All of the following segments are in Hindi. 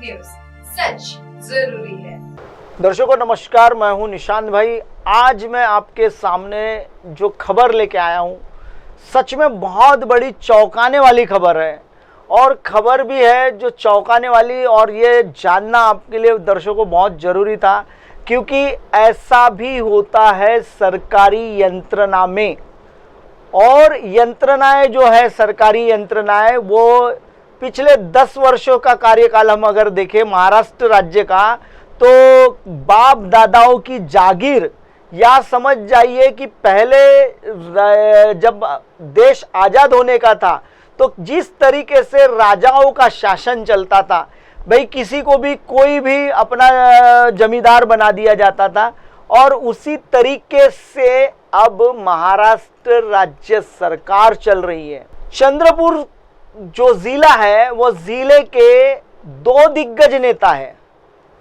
न्यूज, सच जरूरी है। दर्शकों नमस्कार, मैं हूं निशांत भाई। आज मैं आपके सामने जो खबर लेके आया हूं, सच में बहुत बड़ी चौंकाने वाली खबर है। और खबर भी है जो चौंकाने वाली, और ये जानना आपके लिए दर्शकों बहुत ज़रूरी था, क्योंकि ऐसा भी होता है सरकारी यंत्रणा में। और यंत्रणाएं जो है, सरकारी यंत्रणाएं, वो पिछले 10 वर्षों का कार्यकाल हम अगर देखें महाराष्ट्र राज्य का, तो बाप दादाओं की जागीर, या समझ जाइए कि पहले जब देश आज़ाद होने का था तो जिस तरीके से राजाओं का शासन चलता था, भाई किसी को भी कोई भी अपना जमींदार बना दिया जाता था, और उसी तरीके से अब महाराष्ट्र राज्य सरकार चल रही है। चंद्रपुर जो जिला है, वो जिले के 2 दिग्गज नेता है,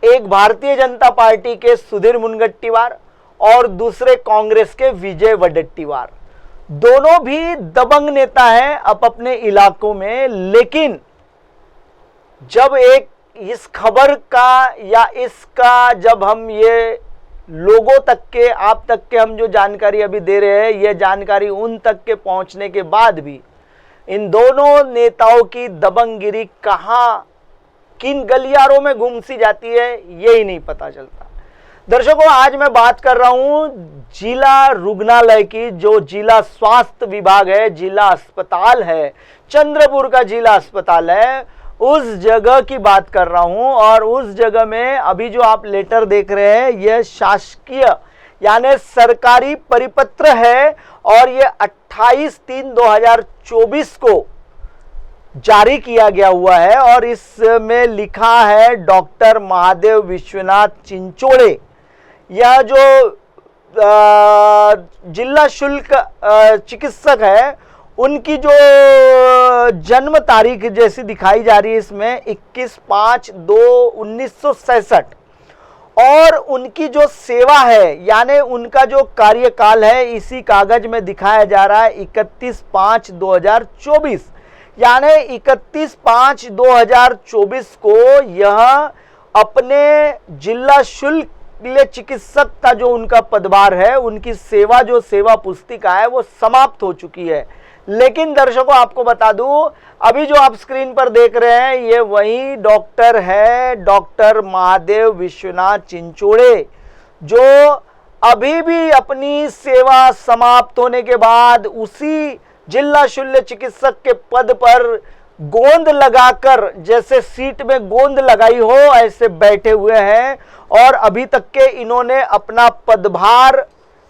एक भारतीय जनता पार्टी के सुधीर मुनगंटीवार और दूसरे कांग्रेस के विजय वडेट्टीवार। दोनों भी दबंग नेता हैं अपने इलाकों में। लेकिन जब एक इस खबर का या इसका जब हम ये लोगों तक के, आप तक के हम जो जानकारी अभी दे रहे हैं, ये जानकारी उन तक के पहुंचने के बाद भी इन दोनों नेताओं की दबंगगिरी कहां, किन गलियारों में घूम सी जाती है, यही नहीं पता चलता। दर्शकों, आज मैं बात कर रहा हूं जिला रुग्णालय की, जो जिला स्वास्थ्य विभाग है, जिला अस्पताल है, चंद्रपुर का जिला अस्पताल है, उस जगह की बात कर रहा हूं। और उस जगह में अभी जो आप लेटर देख रहे हैं, यह शासकीय यानी सरकारी परिपत्र है, और ये 28/3/2024 को जारी किया गया हुआ है। और इसमें लिखा है डॉक्टर महादेव विश्वनाथ चिंचोड़े, यह जो जिला शुल्क चिकित्सक है, उनकी जो जन्म तारीख जैसी दिखाई जा रही है इसमें 21/5/1967, और उनकी जो सेवा है यानी उनका जो कार्यकाल है, इसी कागज में दिखाया जा रहा है 31/5/2024, यानी 31/5/2024 को यह अपने जिला शुल्क चिकित्सक का जो उनका पदभार है, उनकी सेवा जो सेवा पुस्तिका है, वो समाप्त हो चुकी है। लेकिन दर्शकों आपको बता दूं, अभी जो आप स्क्रीन पर देख रहे हैं, ये वही डॉक्टर है, डॉक्टर महादेव विश्वनाथ चिंचोड़े, जो अभी भी अपनी सेवा समाप्त होने के बाद उसी जिला शल्य चिकित्सक के पद पर गोंद लगाकर, जैसे सीट में गोंद लगाई हो ऐसे बैठे हुए हैं। और अभी तक के इन्होंने अपना पदभार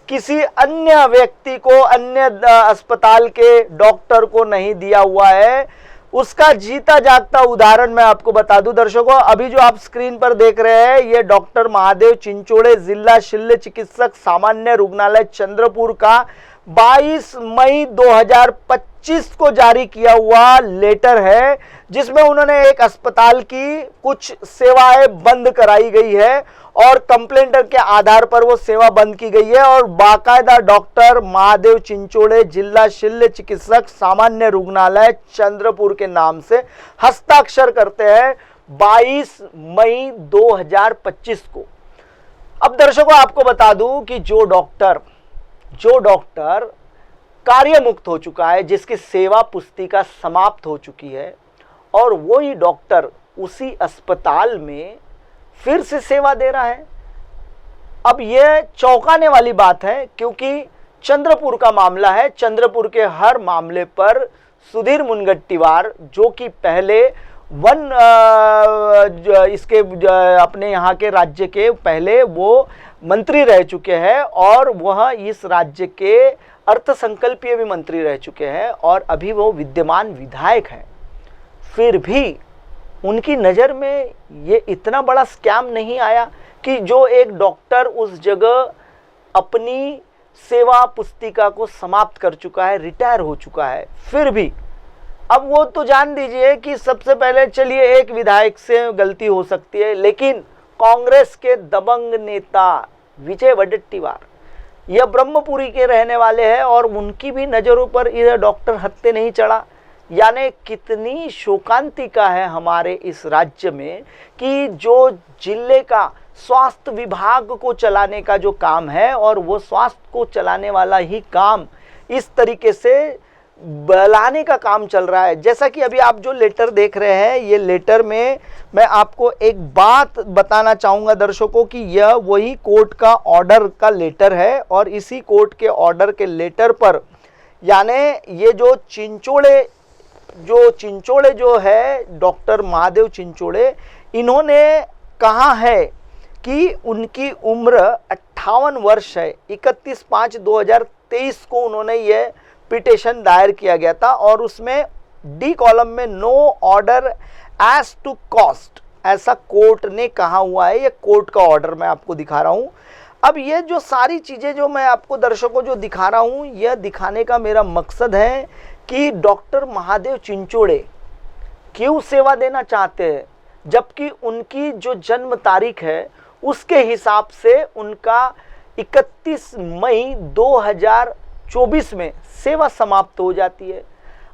किसी अन्य व्यक्ति को, अन्य अस्पताल के डॉक्टर को नहीं दिया हुआ है। उसका जीता जागता उदाहरण मैं आपको बता दूं दर्शकों, अभी जो आप स्क्रीन पर देख रहे हैं, ये डॉक्टर महादेव चिंचोड़े जिला शल्य चिकित्सक सामान्य रुग्णालय चंद्रपुर का 22 मई 2025 को जारी किया हुआ लेटर है, जिसमें उन्होंने एक अस्पताल की कुछ सेवाएं बंद कराई गई है, और कंप्लेंटर के आधार पर वो सेवा बंद की गई है। और बाकायदा डॉक्टर महादेव चिंचोड़े जिला शल्य चिकित्सक सामान्य रुग्णालय चंद्रपुर के नाम से हस्ताक्षर करते हैं 22 मई 2025 को। अब दर्शकों आपको बता दूं कि जो डॉक्टर कार्य मुक्त हो चुका है, जिसकी सेवा पुस्तिका समाप्त हो चुकी है, और वही डॉक्टर उसी अस्पताल में फिर से सेवा दे रहा है। अब यह चौंकाने वाली बात है, क्योंकि चंद्रपुर का मामला है। चंद्रपुर के हर मामले पर सुधीर मुनगंटीवार, जो कि पहले इसके अपने यहाँ के राज्य के पहले वो मंत्री रह चुके हैं, और वह इस राज्य के अर्थसंकल्पीय भी मंत्री रह चुके हैं, और अभी वो विद्यमान विधायक हैं। फिर भी उनकी नज़र में ये इतना बड़ा स्कैम नहीं आया कि जो एक डॉक्टर उस जगह अपनी सेवा पुस्तिका को समाप्त कर चुका है, रिटायर हो चुका है। फिर भी अब वो तो जान दीजिए कि सबसे पहले चलिए एक विधायक से गलती हो सकती है, लेकिन कांग्रेस के दबंग नेता विजय वडेट्टीवार, यह ब्रह्मपुरी के रहने वाले हैं, और उनकी भी नज़रों पर यह डॉक्टर हत्या नहीं चढ़ा। यानी कितनी शोकांतिका है हमारे इस राज्य में कि जो जिले का स्वास्थ्य विभाग को चलाने का जो काम है और वो स्वास्थ्य को चलाने वाला ही काम इस तरीके से बलाने का काम चल रहा है। जैसा कि अभी आप जो लेटर देख रहे हैं, ये लेटर में मैं आपको एक बात बताना चाहूँगा दर्शकों कि यह वही कोर्ट का ऑर्डर का लेटर है और इसी कोर्ट के ऑर्डर के लेटर पर यानी ये जो चिंचोड़े जो है डॉक्टर महादेव चिंचोड़े, इन्होंने कहा है कि उनकी उम्र 58 वर्ष है। 31/5/2023 को उन्होंने ये पिटिशन दायर किया गया था और उसमें डी कॉलम में no order as to cost ऐसा कोर्ट ने कहा हुआ है। ये कोर्ट का ऑर्डर मैं आपको दिखा रहा हूँ। अब ये जो सारी चीज़ें जो मैं आपको दर्शकों जो दिखा रहा हूँ, यह दिखाने का मेरा मकसद है कि डॉक्टर महादेव चिंचोड़े क्यों सेवा देना चाहते हैं, जबकि उनकी जो जन्म तारीख है उसके हिसाब से उनका 31 मई 2024 में सेवा समाप्त हो जाती है।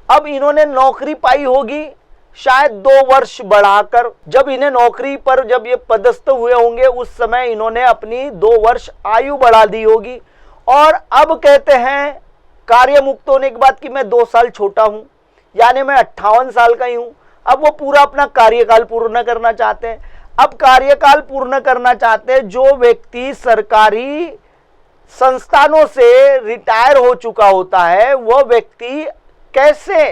अब इन्होंने नौकरी पाई होगी शायद 2 वर्ष बढ़ाकर, जब इन्हें नौकरी पर जब ये पदस्थ हुए होंगे उस समय इन्होंने अपनी 2 वर्ष आयु बढ़ा दी होगी और अब कहते हैं कार्य मुक्त होने के बाद कि मैं 2 साल छोटा हूं, यानी मैं 58 साल का ही हूं। अब वो पूरा अपना कार्यकाल पूर्ण करना चाहते हैं। अब कार्यकाल पूर्ण करना चाहते हैं जो व्यक्ति सरकारी संस्थानों से रिटायर हो चुका होता है, वह व्यक्ति कैसे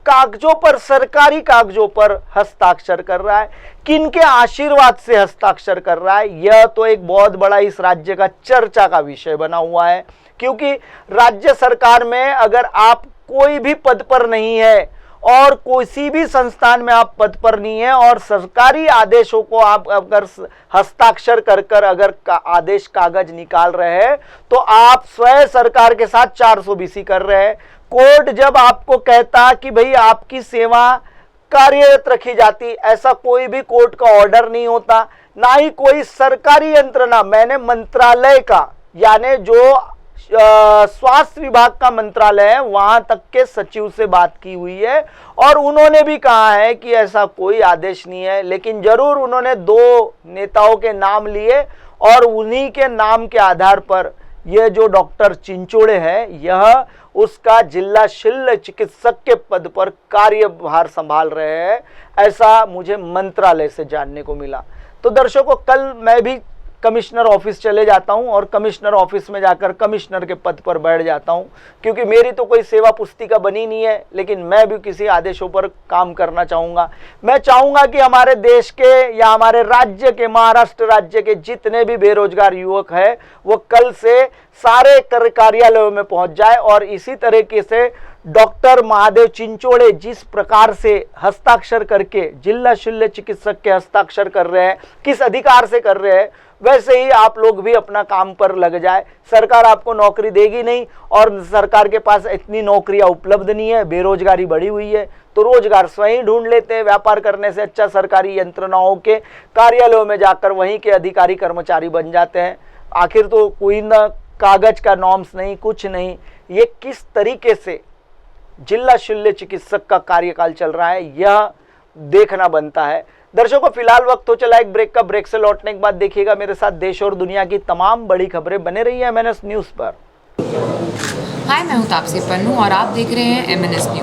कागजों पर, सरकारी कागजों पर हस्ताक्षर कर रहा है, किनके आशीर्वाद से हस्ताक्षर कर रहा है। यह तो एक बहुत बड़ा इस राज्य का चर्चा का विषय बना हुआ है, क्योंकि राज्य सरकार में अगर आप कोई भी पद पर नहीं है और किसी भी संस्थान में आप पद पर नहीं है और सरकारी आदेशों को आप अगर हस्ताक्षर कर अगर आदेश कागज निकाल रहे हैं तो आप स्वयं सरकार के साथ 420 कर रहे हैं। कोर्ट जब आपको कहता कि भाई आपकी सेवा कार्यरत रखी जाती, ऐसा कोई भी कोर्ट का ऑर्डर नहीं होता, ना ही कोई सरकारी यंत्रणा। मैंने मंत्रालय का यानी जो स्वास्थ्य विभाग का मंत्रालय है वहां तक के सचिव से बात की हुई है और उन्होंने भी कहा है कि ऐसा कोई आदेश नहीं है, लेकिन जरूर उन्होंने 2 नेताओं के नाम लिए और उन्हीं के नाम के आधार पर यह जो डॉक्टर चिंचोड़े है यह उसका जिला शल्य चिकित्सक के पद पर कार्यभार संभाल रहे हैं, ऐसा मुझे मंत्रालय से जानने को मिला। तो दर्शकों, कल मैं भी कमिश्नर ऑफिस चले जाता हूं और कमिश्नर ऑफिस में जाकर कमिश्नर के पद पर बैठ जाता हूं, क्योंकि मेरी तो कोई सेवा पुस्तिका बनी नहीं है, लेकिन मैं भी किसी आदेशों पर काम करना चाहूँगा। मैं चाहूँगा कि हमारे देश के या हमारे राज्य के, महाराष्ट्र राज्य के जितने भी बेरोजगार युवक हैं वो कल से सारे कार्यालयों में पहुँच जाए और इसी तरीके से डॉक्टर महादेव चिंचोड़े जिस प्रकार से हस्ताक्षर करके जिला शल्य चिकित्सक के हस्ताक्षर कर रहे हैं, किस अधिकार से कर रहे हैं, वैसे ही आप लोग भी अपना काम पर लग जाए। सरकार आपको नौकरी देगी नहीं और सरकार के पास इतनी नौकरियां उपलब्ध नहीं है, बेरोजगारी बढ़ी हुई है, तो रोजगार स्वयं ढूंढ लेते हैं। व्यापार करने से अच्छा सरकारी यंत्रणाओं के कार्यालयों में जाकर वहीं के अधिकारी कर्मचारी बन जाते हैं। आखिर तो कोई ना कागज का नॉर्म्स नहीं, कुछ नहीं। ये किस तरीके से जिला शल्य चिकित्सक का कार्यकाल चल रहा है यह देखना बनता है। दर्शकों, फिलहाल वक्त हो चला एक ब्रेक का। ब्रेक से लौटने के बाद देखिएगा मेरे साथ देश और दुनिया की तमाम बड़ी खबरें। बने रही है MNS न्यूज पर। हाय, मैं हूं तापसी पन्नू और आप देख रहे हैं MNS न्यूज।